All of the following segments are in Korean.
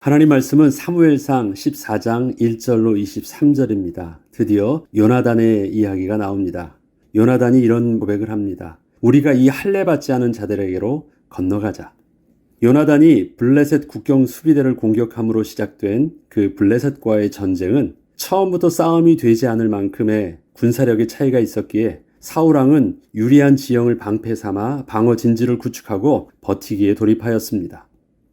하나님 말씀은 사무엘상 14장 1절로 23절입니다. 드디어 요나단의 이야기가 나옵니다. 요나단이 이런 고백을 합니다. 우리가 이 할례 받지 않은 자들에게로 건너가자. 요나단이 블레셋 국경 수비대를 공격함으로 시작된 그 블레셋과의 전쟁은 처음부터 싸움이 되지 않을 만큼의 군사력의 차이가 있었기에 사울왕은 유리한 지형을 방패 삼아 방어 진지를 구축하고 버티기에 돌입하였습니다.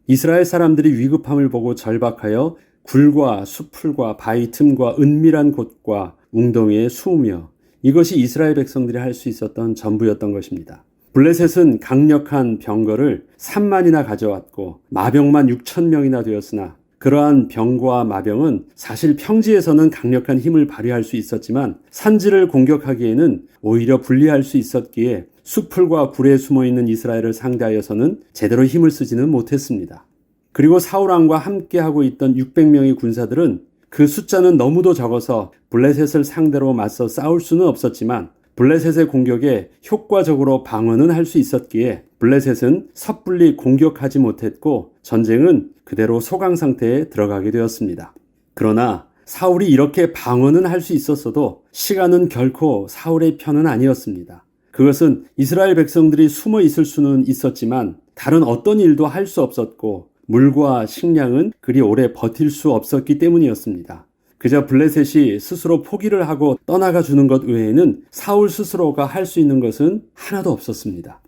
이스라엘 사람들이 위급함을 보고 절박하여 굴과 수풀과 바위 틈과 은밀한 곳과 웅덩이에 숨으며 이것이 이스라엘 백성들이 할 수 있었던 전부였던 것입니다. 블레셋은 강력한 병거를 3만이나 가져왔고 마병만 6천 명이나 되었으나 그러한 병과 마병은 사실 평지에서는 강력한 힘을 발휘할 수 있었지만 산지를 공격하기에는 오히려 불리할 수 있었기에 수풀과 굴에 숨어있는 이스라엘을 상대하여서는 제대로 힘을 쓰지는 못했습니다. 그리고 사울왕과 함께하고 있던 600명의 군사들은 그 숫자는 너무도 적어서 블레셋을 상대로 맞서 싸울 수는 없었지만 블레셋의 공격에 효과적으로 방어는 할 수 있었기에 블레셋은 섣불리 공격하지 못했고 전쟁은 그대로 소강 상태에 들어가게 되었습니다. 그러나 사울이 이렇게 방어는 할 수 있었어도 시간은 결코 사울의 편은 아니었습니다. 그것은 이스라엘 백성들이 숨어 있을 수는 있었지만 다른 어떤 일도 할 수 없었고 물과 식량은 그리 오래 버틸 수 없었기 때문이었습니다. 그저 블레셋이 스스로 포기를 하고 떠나가 주는 것 외에는 사울 스스로가 할 수 있는 것은 하나도 없었습니다.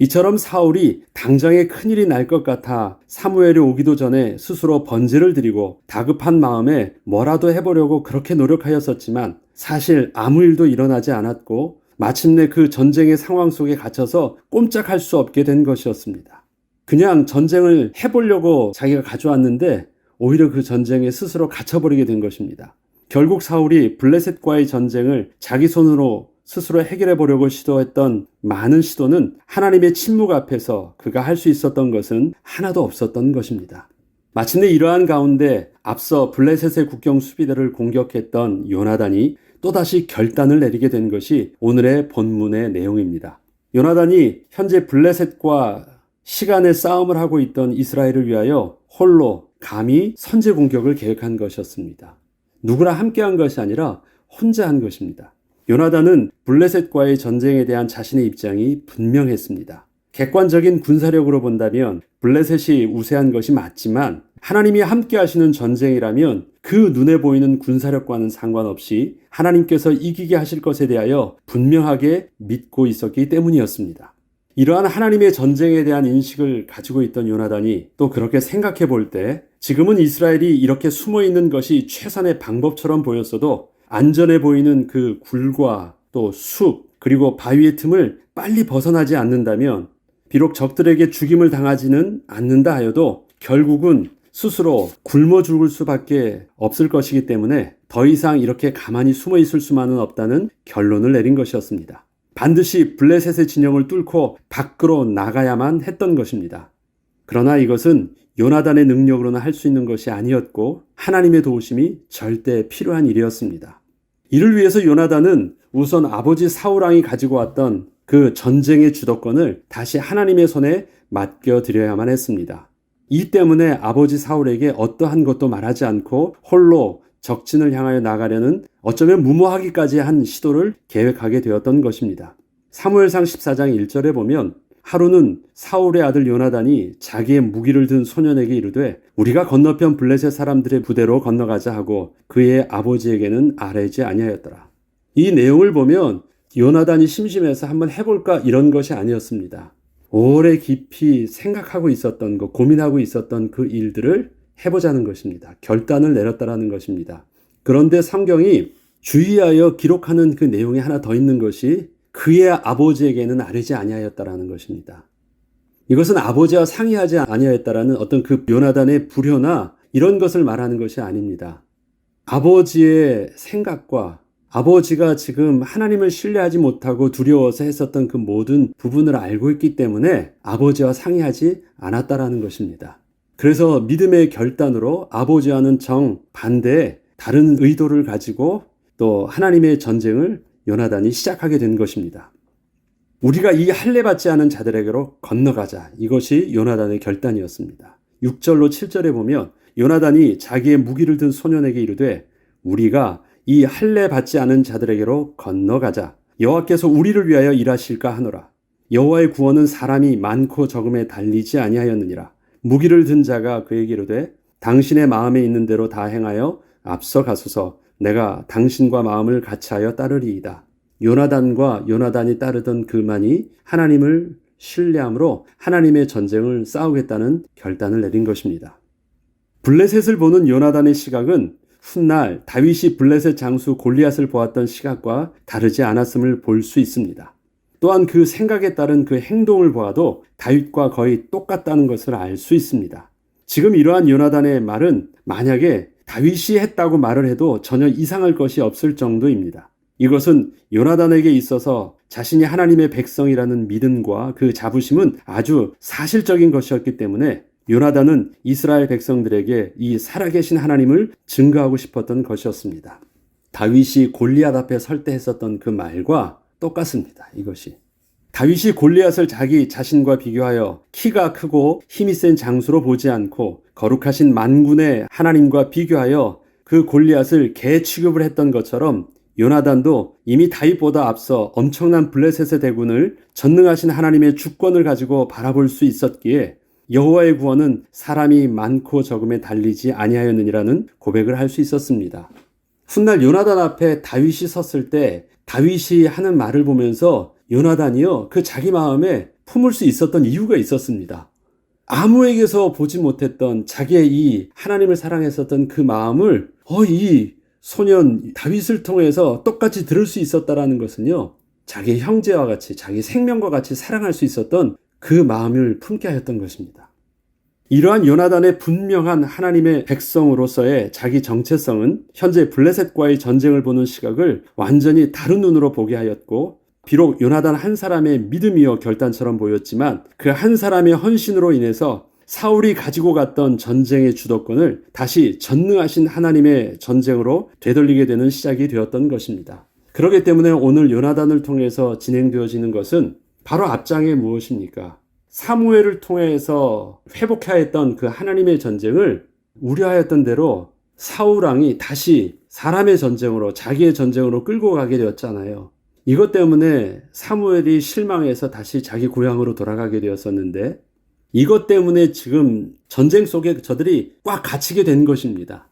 이처럼 사울이 당장에 큰일이 날 것 같아 사무엘이 오기도 전에 스스로 번제를 드리고 다급한 마음에 뭐라도 해보려고 그렇게 노력하였었지만 사실 아무 일도 일어나지 않았고 마침내 그 전쟁의 상황 속에 갇혀서 꼼짝할 수 없게 된 것이었습니다. 그냥 전쟁을 해보려고 자기가 가져왔는데 오히려 그 전쟁에 스스로 갇혀버리게 된 것입니다. 결국 사울이 블레셋과의 전쟁을 자기 손으로 스스로 해결해 보려고 시도했던 많은 시도는 하나님의 침묵 앞에서 그가 할 수 있었던 것은 하나도 없었던 것입니다. 마침내 이러한 가운데 앞서 블레셋의 국경 수비대를 공격했던 요나단이 또다시 결단을 내리게 된 것이 오늘의 본문의 내용입니다. 요나단이 현재 블레셋과 시간의 싸움을 하고 있던 이스라엘을 위하여 홀로 감히 선제 공격을 계획한 것이었습니다. 누구랑 함께한 것이 아니라 혼자 한 것입니다. 요나단은 블레셋과의 전쟁에 대한 자신의 입장이 분명했습니다. 객관적인 군사력으로 본다면 블레셋이 우세한 것이 맞지만 하나님이 함께 하시는 전쟁이라면 그 눈에 보이는 군사력과는 상관없이 하나님께서 이기게 하실 것에 대하여 분명하게 믿고 있었기 때문이었습니다. 이러한 하나님의 전쟁에 대한 인식을 가지고 있던 요나단이 또 그렇게 생각해 볼 때 지금은 이스라엘이 이렇게 숨어 있는 것이 최선의 방법처럼 보였어도 안전해 보이는 그 굴과 또 숲 그리고 바위의 틈을 빨리 벗어나지 않는다면 비록 적들에게 죽임을 당하지는 않는다 하여도 결국은 스스로 굶어 죽을 수밖에 없을 것이기 때문에 더 이상 이렇게 가만히 숨어 있을 수만은 없다는 결론을 내린 것이었습니다. 반드시 블레셋의 진영을 뚫고 밖으로 나가야만 했던 것입니다. 그러나 이것은 요나단의 능력으로는 할 수 있는 것이 아니었고 하나님의 도우심이 절대 필요한 일이었습니다. 이를 위해서 요나단은 우선 아버지 사울왕이 가지고 왔던 그 전쟁의 주도권을 다시 하나님의 손에 맡겨드려야만 했습니다. 이 때문에 아버지 사울에게 어떠한 것도 말하지 않고 홀로 적진을 향하여 나가려는 어쩌면 무모하기까지 한 시도를 계획하게 되었던 것입니다. 사무엘상 14장 1절에 보면 하루는 사울의 아들 요나단이 자기의 무기를 든 소년에게 이르되 우리가 건너편 블레셋 사람들의 부대로 건너가자 하고 그의 아버지에게는 아뢰지 아니하였더라. 이 내용을 보면 요나단이 심심해서 한번 해볼까 이런 것이 아니었습니다. 오래 깊이 생각하고 있었던 것, 고민하고 있었던 그 일들을 해보자는 것입니다. 결단을 내렸다라는 것입니다. 그런데 성경이 주의하여 기록하는 그 내용이 하나 더 있는 것이 그의 아버지에게는 아뢰지 아니하였다라는 것입니다. 이것은 아버지와 상의하지 아니하였다라는 어떤 그 요나단의 불효나 이런 것을 말하는 것이 아닙니다. 아버지의 생각과 아버지가 지금 하나님을 신뢰하지 못하고 두려워서 했었던 그 모든 부분을 알고 있기 때문에 아버지와 상의하지 않았다라는 것입니다. 그래서 믿음의 결단으로 아버지와는 정반대의 다른 의도를 가지고 또 하나님의 전쟁을 요나단이 시작하게 된 것입니다. 우리가 이 할례 받지 않은 자들에게로 건너가자. 이것이 요나단의 결단이었습니다. 6절로 7절에 보면 요나단이 자기의 무기를 든 소년에게 이르되 우리가 이 할례 받지 않은 자들에게로 건너가자. 여호와께서 우리를 위하여 일하실까 하노라. 여호와의 구원은 사람이 많고 적음에 달리지 아니하였느니라. 무기를 든 자가 그에게 이르되 당신의 마음에 있는 대로 다 행하여 앞서 가소서. 내가 당신과 마음을 같이하여 따르리이다. 요나단과 요나단이 따르던 그만이 하나님을 신뢰함으로 하나님의 전쟁을 싸우겠다는 결단을 내린 것입니다. 블레셋을 보는 요나단의 시각은 훗날 다윗이 블레셋 장수 골리앗을 보았던 시각과 다르지 않았음을 볼 수 있습니다. 또한 그 생각에 따른 그 행동을 보아도 다윗과 거의 똑같다는 것을 알 수 있습니다. 지금 이러한 요나단의 말은 만약에 다윗이 했다고 말을 해도 전혀 이상할 것이 없을 정도입니다. 이것은 요나단에게 있어서 자신이 하나님의 백성이라는 믿음과 그 자부심은 아주 사실적인 것이었기 때문에 요나단은 이스라엘 백성들에게 이 살아계신 하나님을 증거하고 싶었던 것이었습니다. 다윗이 골리앗 앞에 설 때 했었던 그 말과 똑같습니다. 이것이. 다윗이 골리앗을 자기 자신과 비교하여 키가 크고 힘이 센 장수로 보지 않고 거룩하신 만군의 하나님과 비교하여 그 골리앗을 개 취급을 했던 것처럼 요나단도 이미 다윗보다 앞서 엄청난 블레셋의 대군을 전능하신 하나님의 주권을 가지고 바라볼 수 있었기에 여호와의 구원은 사람이 많고 적음에 달리지 아니하였느니라는 고백을 할 수 있었습니다. 훗날 요나단 앞에 다윗이 섰을 때 다윗이 하는 말을 보면서 요나단이요 그 자기 마음에 품을 수 있었던 이유가 있었습니다. 아무에게서 보지 못했던 자기의 이 하나님을 사랑했었던 그 마음을 이 소년 다윗을 통해서 똑같이 들을 수 있었다라는 것은요 자기 형제와 같이 자기 생명과 같이 사랑할 수 있었던 그 마음을 품게 하였던 것입니다. 이러한 요나단의 분명한 하나님의 백성으로서의 자기 정체성은 현재 블레셋과의 전쟁을 보는 시각을 완전히 다른 눈으로 보게 하였고 비록 요나단 한 사람의 믿음이요 결단처럼 보였지만 그 한 사람의 헌신으로 인해서 사울이 가지고 갔던 전쟁의 주도권을 다시 전능하신 하나님의 전쟁으로 되돌리게 되는 시작이 되었던 것입니다. 그렇기 때문에 오늘 요나단을 통해서 진행되어지는 것은 바로 앞장에 무엇입니까? 사무엘을 통해서 회복하였던 그 하나님의 전쟁을 우려하였던 대로 사울 왕이 다시 사람의 전쟁으로 자기의 전쟁으로 끌고 가게 되었잖아요. 이것 때문에 사무엘이 실망해서 다시 자기 고향으로 돌아가게 되었었는데 이것 때문에 지금 전쟁 속에 저들이 꽉 갇히게 된 것입니다.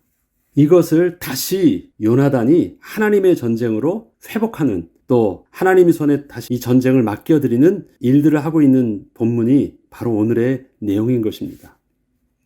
이것을 다시 요나단이 하나님의 전쟁으로 회복하는 또 하나님의 손에 다시 이 전쟁을 맡겨드리는 일들을 하고 있는 본문이 바로 오늘의 내용인 것입니다.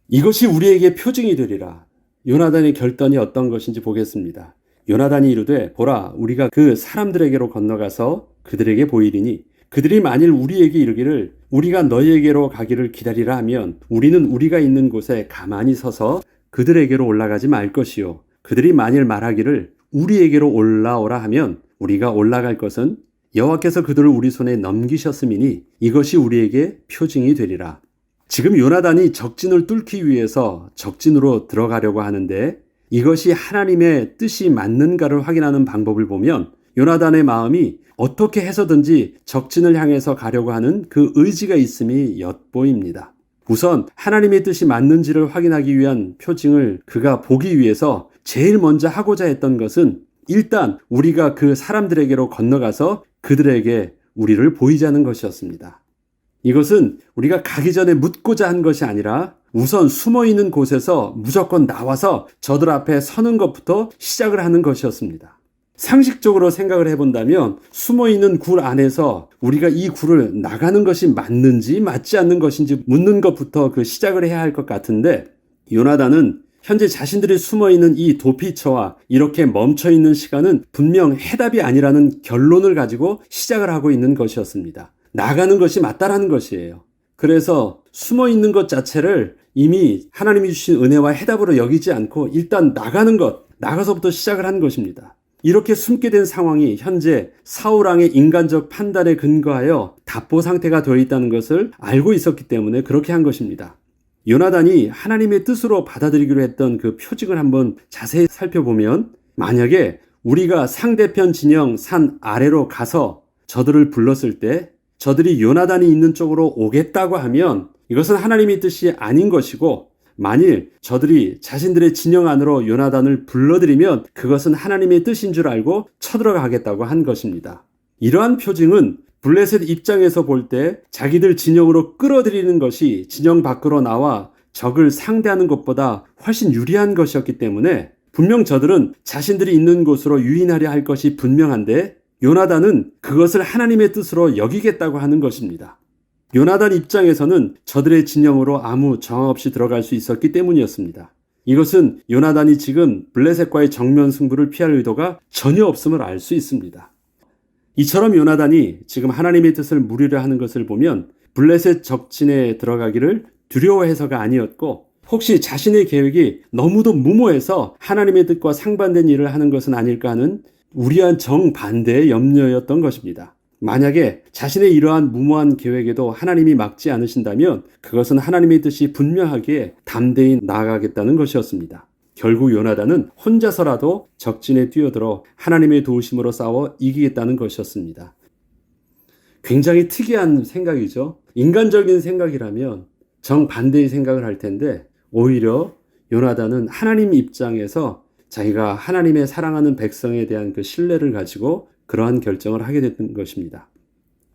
이것이 우리에게 표징이 되리라. 요나단의 결단이 어떤 것인지 보겠습니다. 요나단이 이르되 보라 우리가 그 사람들에게로 건너가서 그들에게 보이리니 그들이 만일 우리에게 이르기를 우리가 너희에게로 가기를 기다리라 하면 우리는 우리가 있는 곳에 가만히 서서 그들에게로 올라가지 말 것이요 그들이 만일 말하기를 우리에게로 올라오라 하면 우리가 올라갈 것은 여호와께서 그들을 우리 손에 넘기셨음이니 이것이 우리에게 표징이 되리라. 지금 요나단이 적진을 뚫기 위해서 적진으로 들어가려고 하는데 이것이 하나님의 뜻이 맞는가를 확인하는 방법을 보면 요나단의 마음이 어떻게 해서든지 적진을 향해서 가려고 하는 그 의지가 있음이 엿보입니다. 우선 하나님의 뜻이 맞는지를 확인하기 위한 표징을 그가 보기 위해서 제일 먼저 하고자 했던 것은 일단 우리가 그 사람들에게로 건너가서 그들에게 우리를 보이자는 것이었습니다. 이것은 우리가 가기 전에 묻고자 한 것이 아니라 우선 숨어있는 곳에서 무조건 나와서 저들 앞에 서는 것부터 시작을 하는 것이었습니다. 상식적으로 생각을 해본다면 숨어있는 굴 안에서 우리가 이 굴을 나가는 것이 맞는지 맞지 않는 것인지 묻는 것부터 그 시작을 해야 할 것 같은데 요나단은 현재 자신들이 숨어있는 이 도피처와 이렇게 멈춰있는 시간은 분명 해답이 아니라는 결론을 가지고 시작을 하고 있는 것이었습니다. 나가는 것이 맞다라는 것이에요. 그래서 숨어있는 것 자체를 이미 하나님이 주신 은혜와 해답으로 여기지 않고 일단 나가는 것, 나가서부터 시작을 한 것입니다. 이렇게 숨게 된 상황이 현재 사울 왕의 인간적 판단에 근거하여 답보 상태가 되어 있다는 것을 알고 있었기 때문에 그렇게 한 것입니다. 요나단이 하나님의 뜻으로 받아들이기로 했던 그 표징을 한번 자세히 살펴보면 만약에 우리가 상대편 진영 산 아래로 가서 저들을 불렀을 때 저들이 요나단이 있는 쪽으로 오겠다고 하면 이것은 하나님의 뜻이 아닌 것이고 만일 저들이 자신들의 진영 안으로 요나단을 불러들이면 그것은 하나님의 뜻인 줄 알고 쳐들어가겠다고 한 것입니다. 이러한 표징은 블레셋 입장에서 볼 때 자기들 진영으로 끌어들이는 것이 진영 밖으로 나와 적을 상대하는 것보다 훨씬 유리한 것이었기 때문에 분명 저들은 자신들이 있는 곳으로 유인하려 할 것이 분명한데 요나단은 그것을 하나님의 뜻으로 여기겠다고 하는 것입니다. 요나단 입장에서는 저들의 진영으로 아무 저항 없이 들어갈 수 있었기 때문이었습니다. 이것은 요나단이 지금 블레셋과의 정면 승부를 피할 의도가 전혀 없음을 알 수 있습니다. 이처럼 요나단이 지금 하나님의 뜻을 물으려 하는 것을 보면 블레셋 적진에 들어가기를 두려워해서가 아니었고 혹시 자신의 계획이 너무도 무모해서 하나님의 뜻과 상반된 일을 하는 것은 아닐까 하는 우리한 정반대의 염려였던 것입니다. 만약에 자신의 이러한 무모한 계획에도 하나님이 막지 않으신다면 그것은 하나님의 뜻이 분명하게 담대히 나아가겠다는 것이었습니다. 결국 요나단은 혼자서라도 적진에 뛰어들어 하나님의 도우심으로 싸워 이기겠다는 것이었습니다. 굉장히 특이한 생각이죠. 인간적인 생각이라면 정반대의 생각을 할 텐데 오히려 요나단은 하나님 입장에서 자기가 하나님의 사랑하는 백성에 대한 그 신뢰를 가지고 그러한 결정을 하게 됐던 것입니다.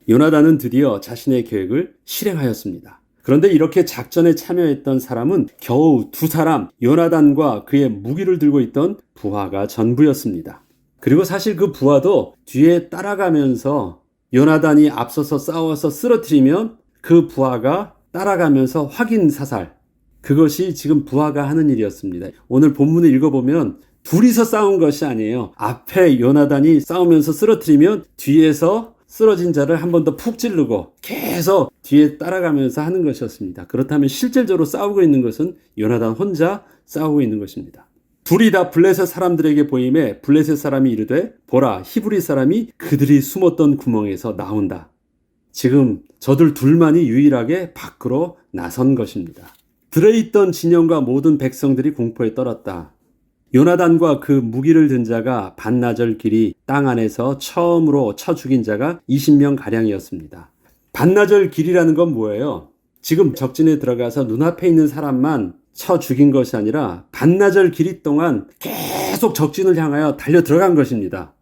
요나단은 드디어 자신의 계획을 실행하였습니다. 그런데 이렇게 작전에 참여했던 사람은 겨우 2사람, 요나단과 그의 무기를 들고 있던 부하가 전부였습니다. 그리고 사실 그 부하도 뒤에 따라가면서 요나단이 앞서서 싸워서 쓰러뜨리면 그 부하가 따라가면서 확인 사살, 그것이 지금 부하가 하는 일이었습니다. 오늘 본문을 읽어보면 둘이서 싸운 것이 아니에요. 앞에 요나단이 싸우면서 쓰러뜨리면 뒤에서 쓰러진 자를 한 번 더 푹 찌르고 계속 뒤에 따라가면서 하는 것이었습니다. 그렇다면 실질적으로 싸우고 있는 것은 요나단 혼자 싸우고 있는 것입니다. 둘이 다 블레셋 사람들에게 보임에 블레셋 사람이 이르되 보라 히브리 사람이 그들이 숨었던 구멍에서 나온다. 지금 저들 둘만이 유일하게 밖으로 나선 것입니다. 들어있던 진영과 모든 백성들이 공포에 떨었다. 요나단과 그 무기를 든 자가 반나절 길이 땅 안에서 처음으로 쳐 죽인 자가 20명가량이었습니다. 반나절 길이라는 건 뭐예요? 지금 적진에 들어가서 눈앞에 있는 사람만 쳐 죽인 것이 아니라 반나절 길이 동안 계속 적진을 향하여 달려 들어간 것입니다.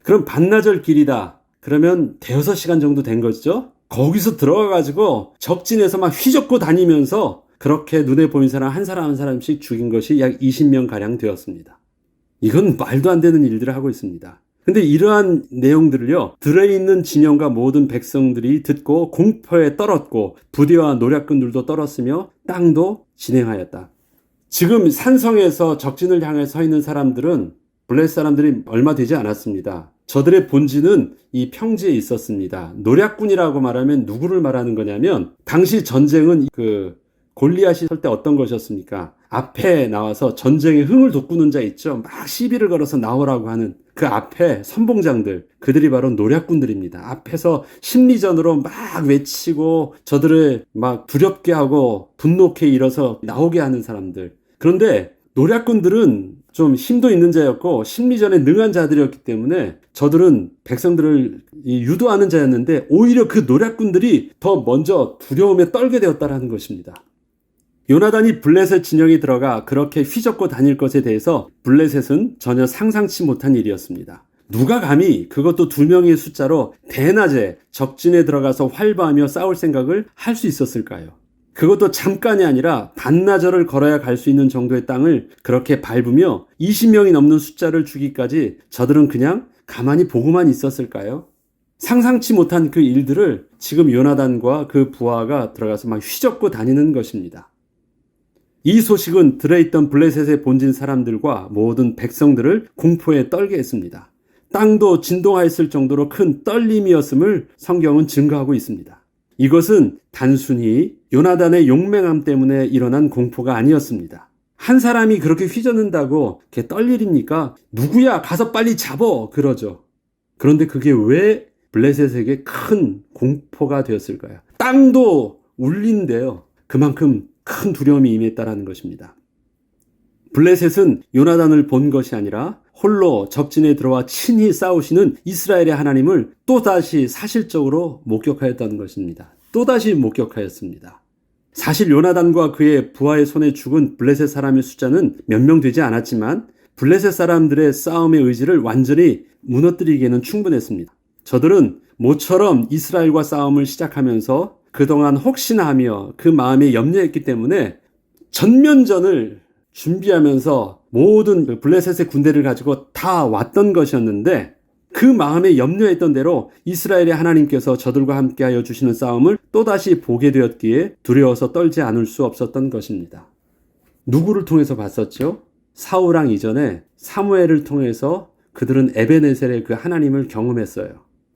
그럼 반나절 길이다. 그러면 대여섯 시간 정도 된 거죠? 거기서 들어가가지고 적진에서 막 휘젓고 다니면서 그렇게 눈에 보이는 사람 한 사람 한 사람씩 죽인 것이 약 20명가량 되었습니다. 이건 말도 안 되는 일들을 하고 있습니다. 근데 이러한 내용들을요, 들어있는 진영과 모든 백성들이 듣고 공포에 떨었고 부대와 노략군들도 떨었으며 땅도 진행하였다. 지금 산성에서 적진을 향해 서 있는 사람들은 블레셋 사람들이 얼마 되지 않았습니다. 저들의 본진은 이 평지에 있었습니다. 노략군이라고 말하면 누구를 말하는 거냐면 당시 전쟁은 골리앗이 설 때 어떤 것이었습니까? 앞에 나와서 전쟁에 흥을 돋구는 자 있죠. 막 시비를 걸어서 나오라고 하는 그 앞에 선봉장들, 그들이 바로 노략군들입니다. 앞에서 심리전으로 막 외치고 저들을 막 두렵게 하고 분노케 일어서 나오게 하는 사람들. 그런데 노략군들은 좀 힘도 있는 자였고 심리전에 능한 자들이었기 때문에 저들은 백성들을 유도하는 자였는데 오히려 그 노략군들이 더 먼저 두려움에 떨게 되었다는 것입니다. 요나단이 블레셋 진영에 들어가 그렇게 휘젓고 다닐 것에 대해서 블레셋은 전혀 상상치 못한 일이었습니다. 누가 감히 그것도 2명의 숫자로 대낮에 적진에 들어가서 활보하며 싸울 생각을 할 수 있었을까요? 그것도 잠깐이 아니라 반나절을 걸어야 갈 수 있는 정도의 땅을 그렇게 밟으며 20명이 넘는 숫자를 주기까지 저들은 그냥 가만히 보고만 있었을까요? 상상치 못한 그 일들을 지금 요나단과 그 부하가 들어가서 막 휘젓고 다니는 것입니다. 이 소식은 들어있던 블레셋의 본진 사람들과 모든 백성들을 공포에 떨게 했습니다. 땅도 진동하였을 정도로 큰 떨림이었음을 성경은 증거하고 있습니다. 이것은 단순히 요나단의 용맹함 때문에 일어난 공포가 아니었습니다. 한 사람이 그렇게 휘젓는다고 그게 떨 일입니까? 누구야 가서 빨리 잡어 그러죠. 그런데 그게 왜 블레셋에게 큰 공포가 되었을까요? 땅도 울린대요. 그만큼 큰 두려움이 임했다라는 것입니다. 블레셋은 요나단을 본 것이 아니라 홀로 적진에 들어와 친히 싸우시는 이스라엘의 하나님을 또다시 사실적으로 목격하였다는 것입니다. 또다시 목격하였습니다. 사실 요나단과 그의 부하의 손에 죽은 블레셋 사람의 숫자는 몇 명 되지 않았지만 블레셋 사람들의 싸움의 의지를 완전히 무너뜨리기에는 충분했습니다. 저들은 모처럼 이스라엘과 싸움을 시작하면서 그동안 혹시나 하며 그 마음에 염려했기 때문에 전면전을 준비하면서 모든 블레셋의 군대를 가지고 다 왔던 것이었는데, 그 마음에 염려했던 대로 이스라엘의 하나님께서 저들과 함께하여 주시는 싸움을 또다시 보게 되었기에 두려워서 떨지 않을 수 없었던 것입니다. 누구를 통해서 봤었죠? 사울왕 이전에 사무엘을 통해서 그들은 에베네셀의 그 하나님을 경험했어요.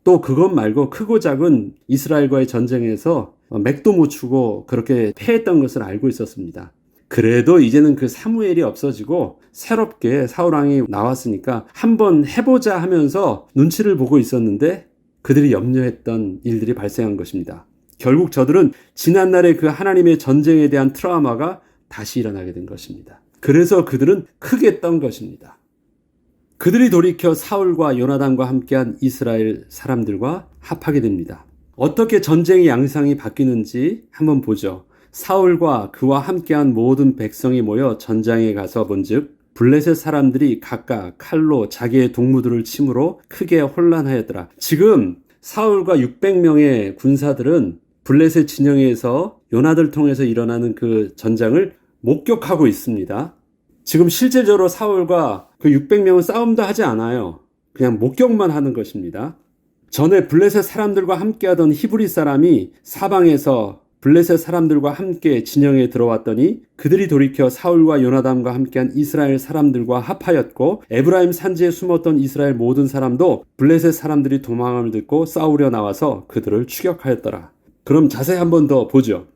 또 그것 말고 크고 작은 이스라엘과의 전쟁에서 맥도 못 추고 그렇게 패했던 것을 알고 있었습니다. 그래도 이제는 그 사무엘이 없어지고 새롭게 사울왕이 나왔으니까 한번 해보자 하면서 눈치를 보고 있었는데 그들이 염려했던 일들이 발생한 것입니다. 결국 저들은 지난날의 그 하나님의 전쟁에 대한 트라우마가 다시 일어나게 된 것입니다. 그래서 그들은 크게 떤 것입니다. 그들이 돌이켜 사울과 요나단과 함께한 이스라엘 사람들과 합하게 됩니다. 어떻게 전쟁의 양상이 바뀌는지 한번 보죠. 사울과 그와 함께한 모든 백성이 모여 전장에 가서 본즉 블레셋 사람들이 각각 칼로 자기의 동무들을 침으로 크게 혼란하였더라. 지금 사울과 600명의 군사들은 블레셋 진영에서 요나단을 통해서 일어나는 그 전장을 목격하고 있습니다. 지금 실제적으로 사울과 그 600명은 싸움도 하지 않아요. 그냥 목격만 하는 것입니다. 전에 블레셋 사람들과 함께하던 히브리 사람이 사방에서 블레셋 사람들과 함께 진영에 들어왔더니 그들이 돌이켜 사울과 요나단과 함께한 이스라엘 사람들과 합하였고, 에브라임 산지에 숨었던 이스라엘 모든 사람도 블레셋 사람들이 도망함을 듣고 싸우려 나와서 그들을 추격하였더라. 그럼 자세히 한 번 더 보죠.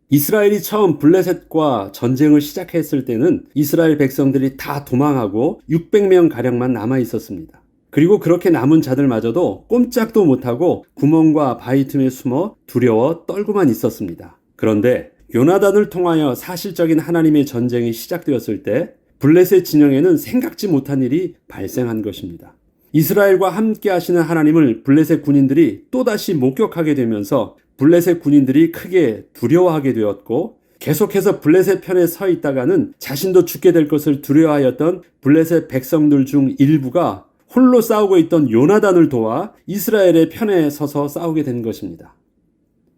이스라엘이 처음 블레셋과 전쟁을 시작했을 때는 이스라엘 백성들이 다 도망하고 600명 가량만 남아 있었습니다. 그리고 그렇게 남은 자들마저도 꼼짝도 못하고 구멍과 바위 틈에 숨어 두려워 떨고만 있었습니다. 그런데 요나단을 통하여 사실적인 하나님의 전쟁이 시작되었을 때 블레셋 진영에는 생각지 못한 일이 발생한 것입니다. 이스라엘과 함께 하시는 하나님을 블레셋 군인들이 또다시 목격하게 되면서 블레셋 군인들이 크게 두려워하게 되었고, 계속해서 블레셋 편에 서 있다가는 자신도 죽게 될 것을 두려워하였던 블레셋 백성들 중 일부가 홀로 싸우고 있던 요나단을 도와 이스라엘의 편에 서서 싸우게 된 것입니다.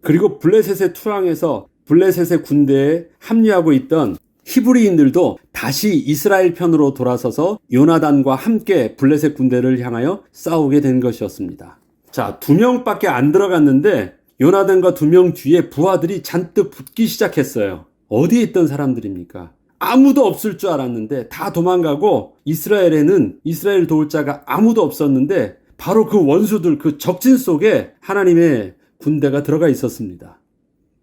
그리고 블레셋의 투항에서 블레셋의 군대에 합류하고 있던 히브리인들도 다시 이스라엘 편으로 돌아서서 요나단과 함께 블레셋 군대를 향하여 싸우게 된 것이었습니다. 자, 2명밖에 안 들어갔는데 요나단과 2명 뒤에 부하들이 잔뜩 붙기 시작했어요. 어디에 있던 사람들입니까? 아무도 없을 줄 알았는데 다 도망가고, 이스라엘에는 이스라엘 도울 자가 아무도 없었는데 바로 그 원수들, 그 적진 속에 하나님의 군대가 들어가 있었습니다.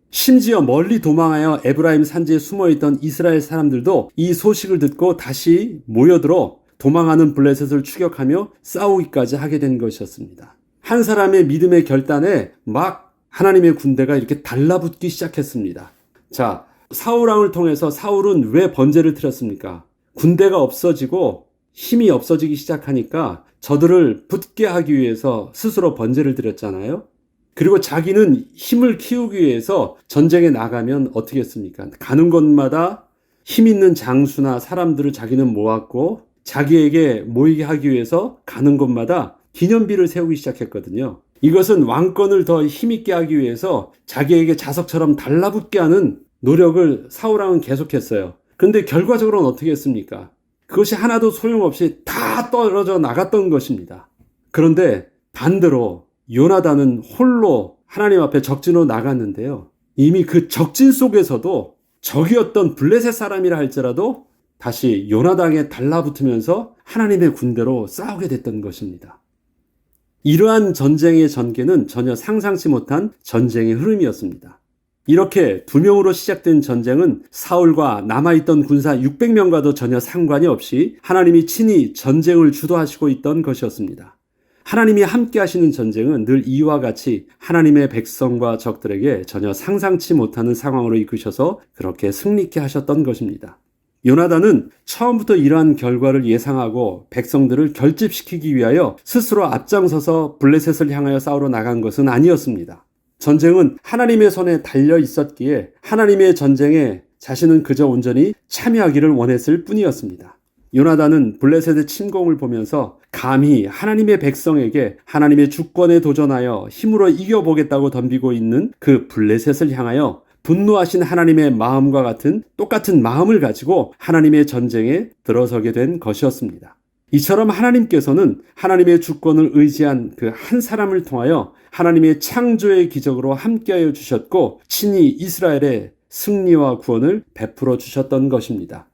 심지어 멀리 도망하여 에브라임 산지에 숨어있던 이스라엘 사람들도 이 소식을 듣고 다시 모여들어 도망하는 블레셋을 추격하며 싸우기까지 하게 된 것이었습니다. 한 사람의 믿음의 결단에 막 하나님의 군대가 이렇게 달라붙기 시작했습니다. 자, 사울왕을 통해서 사울은 왜 번제를 드렸습니까? 군대가 없어지고 힘이 없어지기 시작하니까 저들을 붙게 하기 위해서 스스로 번제를 드렸잖아요. 그리고 자기는 힘을 키우기 위해서 전쟁에 나가면 어떻게 했습니까? 가는 곳마다 힘 있는 장수나 사람들을 자기는 모았고, 자기에게 모이게 하기 위해서 가는 곳마다 기념비를 세우기 시작했거든요. 이것은 왕권을 더 힘있게 하기 위해서 자기에게 자석처럼 달라붙게 하는 노력을 사울왕은 계속했어요. 그런데 결과적으로는 어떻게 했습니까? 그것이 하나도 소용없이 다 떨어져 나갔던 것입니다. 그런데 반대로 요나단은 홀로 하나님 앞에 적진으로 나갔는데요. 이미 그 적진 속에서도 적이었던 블레셋 사람이라 할지라도 다시 요나단에 달라붙으면서 하나님의 군대로 싸우게 됐던 것입니다. 이러한 전쟁의 전개는 전혀 상상치 못한 전쟁의 흐름이었습니다. 이렇게 2명으로 시작된 전쟁은 사울과 남아있던 군사 600명과도 전혀 상관이 없이 하나님이 친히 전쟁을 주도하시고 있던 것이었습니다. 하나님이 함께 하시는 전쟁은 늘 이와 같이 하나님의 백성과 적들에게 전혀 상상치 못하는 상황으로 이끄셔서 그렇게 승리케 하셨던 것입니다. 요나단은 처음부터 이러한 결과를 예상하고 백성들을 결집시키기 위하여 스스로 앞장서서 블레셋을 향하여 싸우러 나간 것은 아니었습니다. 전쟁은 하나님의 손에 달려 있었기에 하나님의 전쟁에 자신은 그저 온전히 참여하기를 원했을 뿐이었습니다. 요나단은 블레셋의 침공을 보면서 감히 하나님의 백성에게 하나님의 주권에 도전하여 힘으로 이겨보겠다고 덤비고 있는 그 블레셋을 향하여 분노하신 하나님의 마음과 같은 똑같은 마음을 가지고 하나님의 전쟁에 들어서게 된 것이었습니다. 이처럼 하나님께서는 하나님의 주권을 의지한 그 한 사람을 통하여 하나님의 창조의 기적으로 함께하여 주셨고 친히 이스라엘의 승리와 구원을 베풀어 주셨던 것입니다.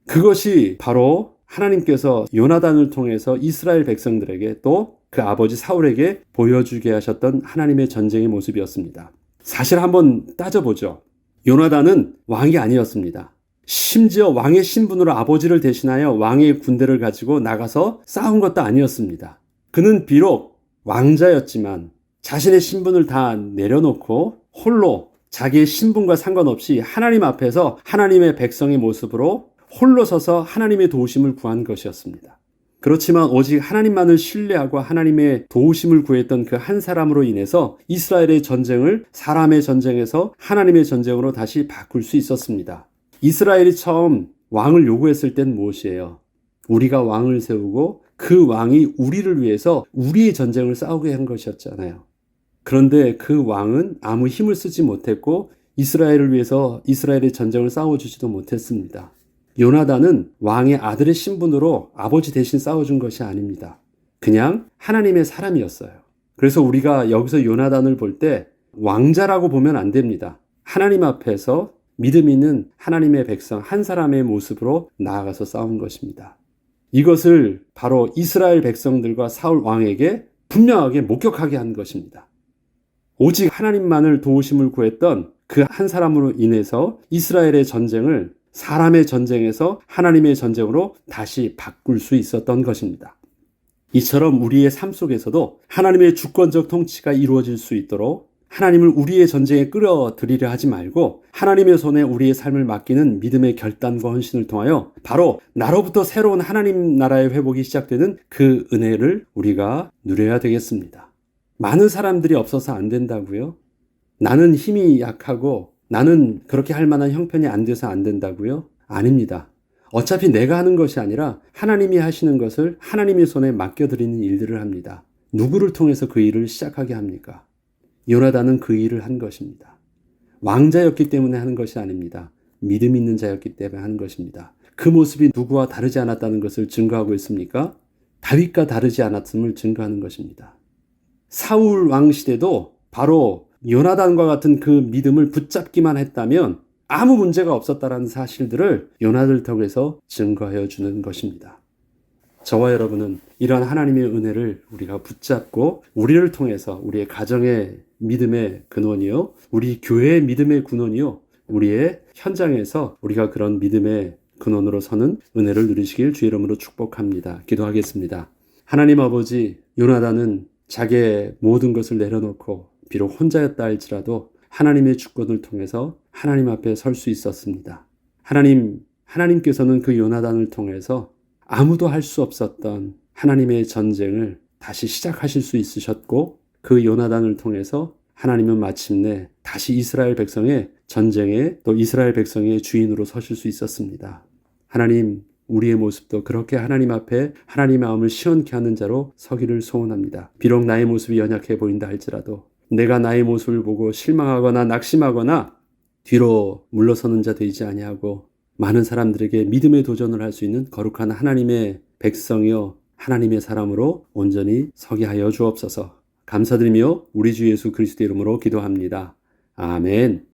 그것이 바로 하나님께서 요나단을 통해서 이스라엘 백성들에게 또 그 아버지 사울에게 보여주게 하셨던 하나님의 전쟁의 모습이었습니다. 사실 한번 따져보죠. 요나단은 왕이 아니었습니다. 심지어 왕의 신분으로 아버지를 대신하여 왕의 군대를 가지고 나가서 싸운 것도 아니었습니다. 그는 비록 왕자였지만 자신의 신분을 다 내려놓고 홀로 자기의 신분과 상관없이 하나님 앞에서 하나님의 백성의 모습으로 홀로 서서 하나님의 도우심을 구한 것이었습니다. 그렇지만 오직 하나님만을 신뢰하고 하나님의 도우심을 구했던 그 한 사람으로 인해서 이스라엘의 전쟁을 사람의 전쟁에서 하나님의 전쟁으로 다시 바꿀 수 있었습니다. 이스라엘이 처음 왕을 요구했을 땐 무엇이에요? 우리가 왕을 세우고 그 왕이 우리를 위해서 우리의 전쟁을 싸우게 한 것이었잖아요. 그런데 그 왕은 아무 힘을 쓰지 못했고 이스라엘을 위해서 이스라엘의 전쟁을 싸워주지도 못했습니다. 요나단은 왕의 아들의 신분으로 아버지 대신 싸워준 것이 아닙니다. 그냥 하나님의 사람이었어요. 그래서 우리가 여기서 요나단을 볼 때 왕자라고 보면 안 됩니다. 하나님 앞에서 믿음 있는 하나님의 백성 한 사람의 모습으로 나아가서 싸운 것입니다. 이것을 바로 이스라엘 백성들과 사울 왕에게 분명하게 목격하게 한 것입니다. 오직 하나님만을 도우심을 구했던 그 한 사람으로 인해서 이스라엘의 전쟁을 사람의 전쟁에서 하나님의 전쟁으로 다시 바꿀 수 있었던 것입니다. 이처럼 우리의 삶 속에서도 하나님의 주권적 통치가 이루어질 수 있도록 하나님을 우리의 전쟁에 끌어들이려 하지 말고 하나님의 손에 우리의 삶을 맡기는 믿음의 결단과 헌신을 통하여 바로 나로부터 새로운 하나님 나라의 회복이 시작되는 그 은혜를 우리가 누려야 되겠습니다. 많은 사람들이 없어서 안 된다고요? 나는 힘이 약하고 나는 그렇게 할 만한 형편이 안 돼서 안 된다고요? 아닙니다. 어차피 내가 하는 것이 아니라 하나님이 하시는 것을 하나님의 손에 맡겨드리는 일들을 합니다. 누구를 통해서 그 일을 시작하게 합니까? 요나단은 그 일을 한 것입니다. 왕자였기 때문에 하는 것이 아닙니다. 믿음 있는 자였기 때문에 하는 것입니다. 그 모습이 누구와 다르지 않았다는 것을 증거하고 있습니까? 다윗과 다르지 않았음을 증거하는 것입니다. 사울 왕 시대도 바로 요나단과 같은 그 믿음을 붙잡기만 했다면 아무 문제가 없었다라는 사실들을 요나단을 통해서 증거하여 주는 것입니다. 저와 여러분은 이러한 하나님의 은혜를 우리가 붙잡고 우리를 통해서 우리의 가정의 믿음의 근원이요, 우리 교회의 믿음의 근원이요, 우리의 현장에서 우리가 그런 믿음의 근원으로 서는 은혜를 누리시길 주의 이름으로 축복합니다. 기도하겠습니다. 하나님 아버지, 요나단은 자기의 모든 것을 내려놓고 비록 혼자였다 할지라도 하나님의 주권을 통해서 하나님 앞에 설 수 있었습니다. 하나님께서는 그 요나단을 통해서 아무도 할 수 없었던 하나님의 전쟁을 다시 시작하실 수 있으셨고 그 요나단을 통해서 하나님은 마침내 다시 이스라엘 백성의 전쟁에 또 이스라엘 백성의 주인으로 서실 수 있었습니다. 하나님, 우리의 모습도 그렇게 하나님 앞에 하나님의 마음을 시원케 하는 자로 서기를 소원합니다. 비록 나의 모습이 연약해 보인다 할지라도 내가 나의 모습을 보고 실망하거나 낙심하거나 뒤로 물러서는 자 되지 아니하고 많은 사람들에게 믿음의 도전을 할 수 있는 거룩한 하나님의 백성이요 하나님의 사람으로 온전히 서게 하여 주옵소서. 감사드리며 우리 주 예수 그리스도의 이름으로 기도합니다. 아멘.